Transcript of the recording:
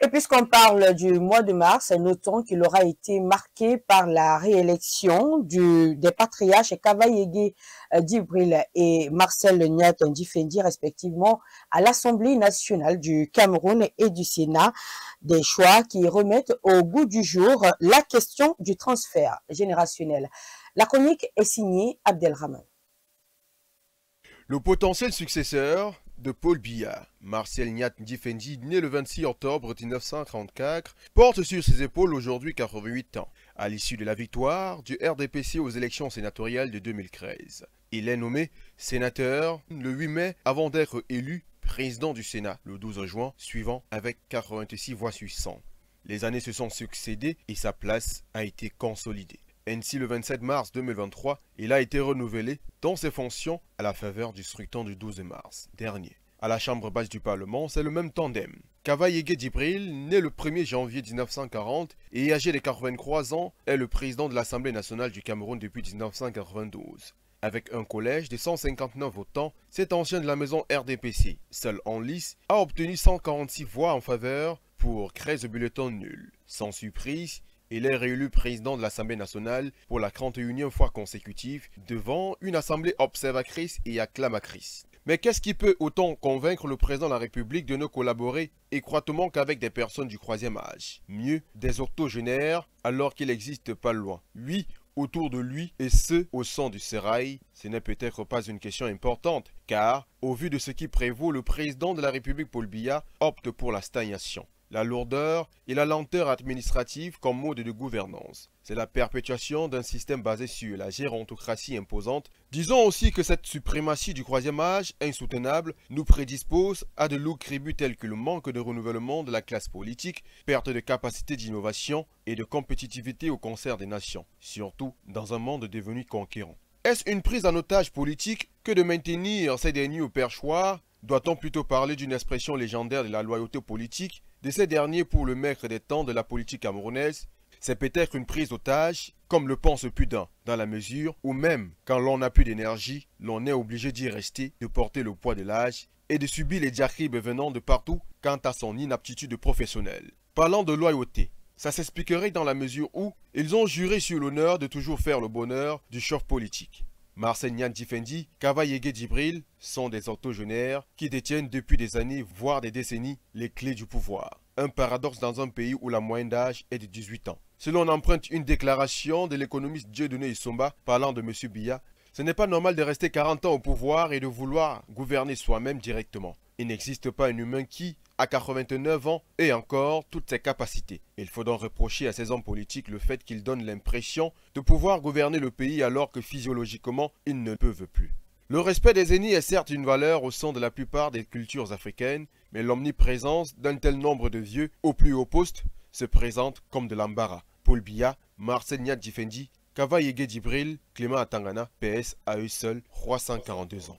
Et puisqu'on parle du mois de mars, notons qu'il aura été marqué par la réélection des patriarches Kavaïégué Djibril et Marcel Niat Ndifendi, respectivement, à l'Assemblée nationale du Cameroun et du Sénat, des choix qui remettent au goût du jour la question du transfert générationnel. La chronique est signée Abdelrahman. Le potentiel successeur de Paul Biya, Marcel Niat Ndifendi, né le 26 octobre 1934, porte sur ses épaules aujourd'hui 88 ans, à l'issue de la victoire du RDPC aux élections sénatoriales de 2013. Il est nommé sénateur le 8 mai avant d'être élu président du Sénat le 12 juin suivant avec 86 voix sur 100. Les années se sont succédées et sa place a été consolidée. Ainsi, le 27 mars 2023, il a été renouvelé dans ses fonctions à la faveur du scrutin du 12 mars dernier. À la Chambre basse du Parlement, c'est le même tandem. Kavaïégué Djibril, né le 1er janvier 1940 et âgé de 83 ans, est le président de l'Assemblée nationale du Cameroun depuis 1992. Avec un collège de 159 votants, cet ancien de la maison RDPC, seul en lice, a obtenu 146 voix en faveur pour 13 bulletins nuls. Sans surprise, il est réélu président de l'Assemblée nationale pour la 41e fois consécutive devant une assemblée observatrice et acclamatrice. Mais qu'est-ce qui peut autant convaincre le président de la République de ne collaborer étroitement qu'avec des personnes du troisième âge? Mieux, des octogénaires alors qu'il n'existe pas loin. Oui, autour de lui et ceux au sein du sérail, ce n'est peut-être pas une question importante, car, au vu de ce qui prévaut, le président de la République Paul Biya opte pour la stagnation. La lourdeur et la lenteur administrative comme mode de gouvernance. C'est la perpétuation d'un système basé sur la gérontocratie imposante. Disons aussi que cette suprématie du troisième âge, insoutenable, nous prédispose à de lourds tributs tels que le manque de renouvellement de la classe politique, perte de capacité d'innovation et de compétitivité au concert des nations, surtout dans un monde devenu conquérant. Est-ce une prise en otage politique que de maintenir ces derniers au perchoir? Doit-on plutôt parler d'une expression légendaire de la loyauté politique de ces derniers pour le maître des temps de la politique camerounaise? C'est peut-être une prise d'otage, comme le pense plus d'un, dans la mesure où même quand l'on n'a plus d'énergie, l'on est obligé d'y rester, de porter le poids de l'âge et de subir les diatribes venant de partout quant à son inaptitude professionnelle. Parlant de loyauté, ça s'expliquerait dans la mesure où ils ont juré sur l'honneur de toujours faire le bonheur du chef politique. Marcel Niat Ndifendi, Kavaïégué Djibril sont des octogénaires qui détiennent depuis des années, voire des décennies, les clés du pouvoir. Un paradoxe dans un pays où la moyenne d'âge est de 18 ans. Si l'on emprunte une déclaration de l'économiste Dieudonné Issomba parlant de M. Biya, ce n'est pas normal de rester 40 ans au pouvoir et de vouloir gouverner soi-même directement. Il n'existe pas un humain qui, à 89 ans, ait encore toutes ses capacités. Il faut donc reprocher à ces hommes politiques le fait qu'ils donnent l'impression de pouvoir gouverner le pays alors que physiologiquement, ils ne peuvent plus. Le respect des aînés est certes une valeur au sein de la plupart des cultures africaines, mais l'omniprésence d'un tel nombre de vieux au plus haut poste se présente comme de l'embarras. Paul Biya, Marcel Niat Ndifendi, Kavaïégué Djibril, Clément Atangana, PS à eux seuls 342 ans.